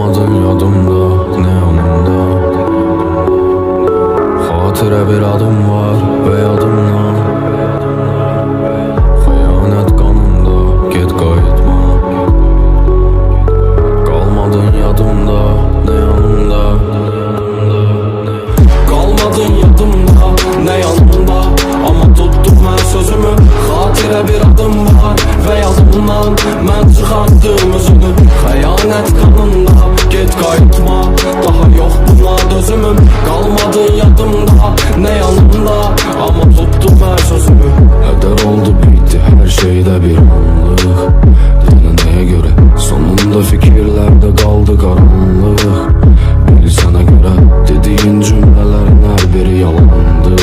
Kalmadın yadımda, ne yanımda. Hatıra bir adım var ve yadımdan. Hıyanet kanımda, git kayıtma. Kalmadın yadımda, ne yanımda. Kalmadın yadımda, ne yanımda. Ama tuttum ben sözümü. Hatıra bir adım var ve yadımdan. Ben çıkarttım özünü. Hıyanet kanımda, git kayıtma. Daha yok buna dözümüm. Kalmadın yadımda, ne yanımda. Ama tuttum ben sözümü. Heder oldu bitti her şeyde bir anlık. Diline göre sonunda fikirlerde kaldı karanlık. Biri sana göre dediğin cümlelerin her biri yalandı.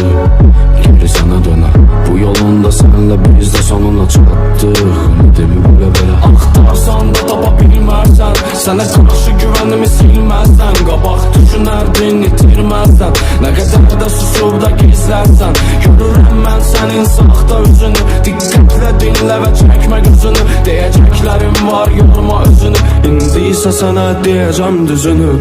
Geri sana döner bu yolunda senle biz de sonuna çattık. Ümidimi böyle Aktarsan da tapabilmezsen, sana karşı güvenimi silmezsen, kabak düşünerdin itirmezsen, ne kadar da susup da gizlersen, görürüm ben senin sahte yüzünü. Dikkatle dinle ve çekme gözünü. Diyeceklerim var, yorma özünü. İndiyse sana diyeceğim düzünü.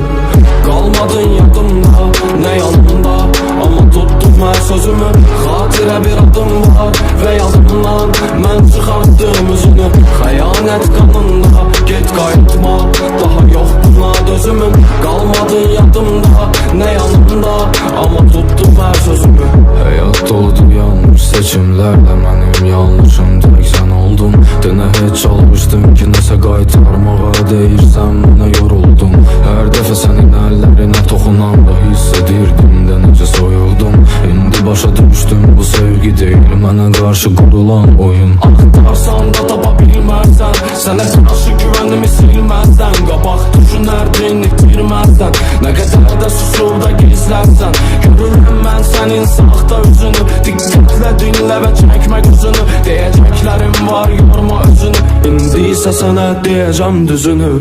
Kalmadın yadımda, ne yanımda. Ama tuttum her sözümü. Hatıra bir adım var ve yadımdan. Ben çıkarttım özünü. Hıyanet kanında, git kayıtma. Daha yok buna dözümüm. Kalmadın yadımda, ne yanımda. Ama tuttum her sözümü. hayat doludu yanlış seçimlerle, benim yanlışım tek sen oldun. Dene hiç çalıştım ki nese qaytarmağa değirsen bana yoruldum. Her defa senin ellerine toxunanda hissedirdim de necə soyuldum. İndi başa düştüm bu sevgi değil mənə karşı kurulan oyun. Aktarsan da tapabilmezsen, sana karşı güvenimi silmezsen, kabak düşünerdin itirmezsen, ne kadar da susup da gizlersen, görürüm ben senin sahte yüzünü. Dikkatle dinle ve çekme gözünü. Diyeceklerim var, yorma özünü. İndiyse sana diyeceğim düzünü.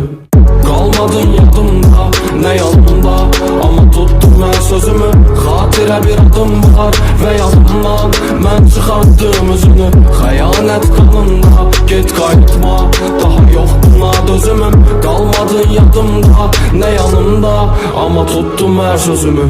Kalmadın yadımda, ne yanımda. Ama tuttum ben sözümü. Hatıra bir adım var ve yadımdan. Ben çıkarttım özünü. Hıyanet kanımda, git kayıtma. Daha yok buna dözümüm. Kalmadın yadımda, ne yanımda. Ama tuttum her sözümü.